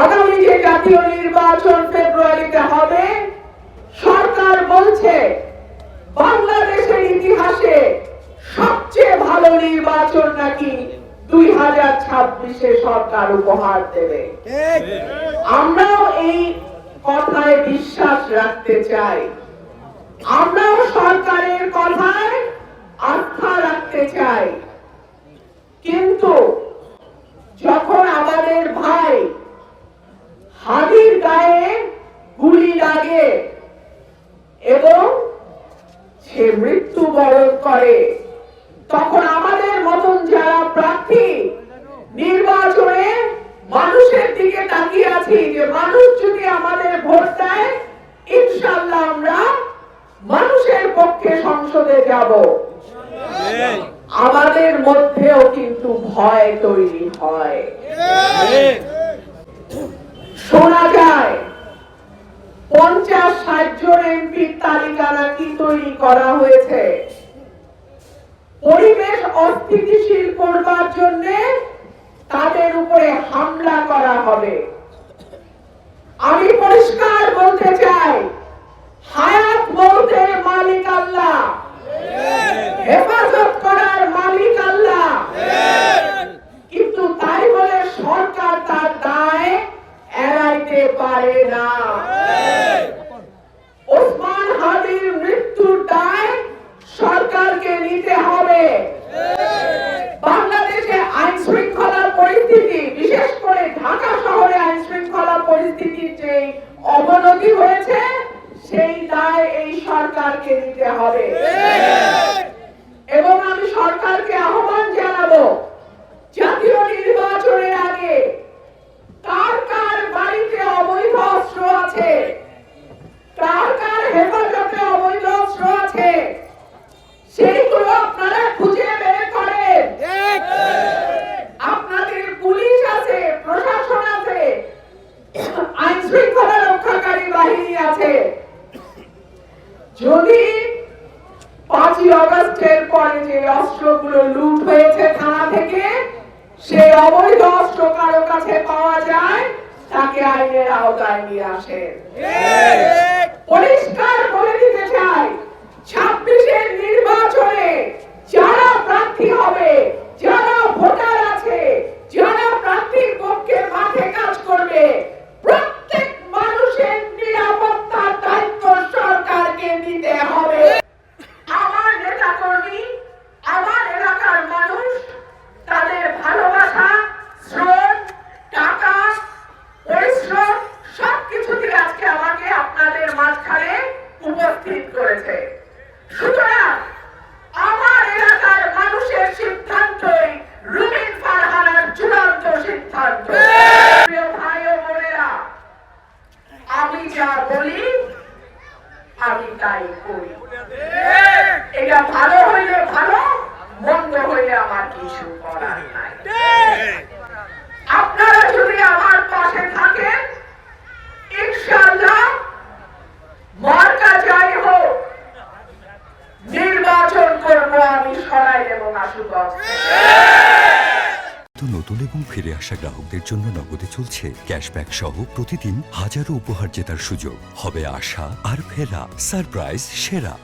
আগামী যে জাতীয় নির্বাচন ফেব্রুয়ারিতে হবে, সরকার বলছে বাংলাদেশের ইতিহাসে সবচেয়ে ভালো নির্বাচন নাকি 2026-এ সরকার উপহার দেবে। আমরাও এই কথায় বিশ্বাস রাখতে চাই, আমরাও সরকারের কথায় আস্থা রাখতে চাই। কিন্তু যখন আমাদের ভাই হাদির গায়ে গুলি লাগে এবং সে মৃত্যুবরণ করে, তখন আমাদের মতন যারা প্রার্থী নির্বাচনে মানুষের দিকে তাকিয়ে আছি যে মানুষ যদি আমাদের ভোট দেয়, ইনশাআল্লাহ আমরা মানুষের পক্ষে সংসদে যাব। আমাদের মধ্যেও কিন্তু ভয় তৈরি হয়। শোনা যায় 50-60 জন এমপির তালিকা নাকি তৈরি করা হয়েছে পরিবেশ অস্থিতিশীল করবার জন্য, তাদের উপরে হামলা করা হবে। আমি পরিষ্কার বলতে চাই, হায়াত মৌতের মালিক আল্লাহ, হেফাজত করার মালিক আল্লাহ, কিন্তু তাই বলে সরকার তার দায় এড়াইতে পারে না। ওসমান হাদির মৃত্যুর দায় সরকারকে নিতে হবে। বাংলাদেশে আইন শৃঙ্খলা পরিস্থিতি, বিশেষ করে ঢাকা শহরে আইন শৃঙ্খলা পরিস্থিতির যে অবনতি হয়েছে, সেই দায় এই সরকারকে নিতে হবে। এবং আমি সরকারকে আহ্বান জানাবো, জাতীয় নির্বাচনের আগে কার কার বাড়িতে অবৈধ অস্ত্র আছে, কার কার হেফাজতে অবৈধ অস্ত্র আছে, সেইগুলো আপনারা খুঁজে বের করেন। আপনাদের পুলিশ আছে, প্রশাসন আছে, আইন শৃঙ্খলা রক্ষাকারী বাহিনী আছে। যদি 5ই আগস্টের পরে যে অস্ত্রগুলো লুট হয়েছে থানা থেকে, সেই অবৈধ অস্ত্র কারো কাছে পাওয়া যায়, তাকে আইনের আওতায় নিয়ে আসেন। পরিষ্কার বলে দিতে চাই, 26-এর নির্বাচনে যারা প্রার্থী হবে, যারা ভোটার আছে, যারা প্রার্থীর পক্ষে মাঠে কাজ করবে, প্রত্যেক মানুষের নিরাপত্তার দায়িত্ব সরকারকে নিতে হবে। আমার নেতাকর্মী, আমার এলাকার মানুষ তাদের ভালোবাসা, শ্রম, টাকা, পরিশ্রম সবকিছু দিয়ে আজকে আমাকে আপনাদের মাঝখানে উপস্থিত করেছে। সুতরাং আমার এলাকার মানুষের সিদ্ধান্তই রুমিন ফারহানার চূড়ান্ত সিদ্ধান্ত। প্রিয় ভাই ও বোনেরা, আমি যা বলি আমি তাই করি। এটা ভালো হইলে ভালো, মন্দ হইলে আমার কিছু করার নাই। আপনারা যদি আমার পাশে থাকেন, ইনশাআল্লাহ মার্কা যাই হোক, নির্বাচন করবো আমি সরাই এবং আশুগঞ্জ। নতুন এবং ফিরে আসা গ্রাহকদের জন্য নগদে চলছে ক্যাশব্যাক সহ প্রতিদিন হাজারো উপহার জেতার সুযোগ। হবে আশা আর ফেরা, সারপ্রাইজ সেরা।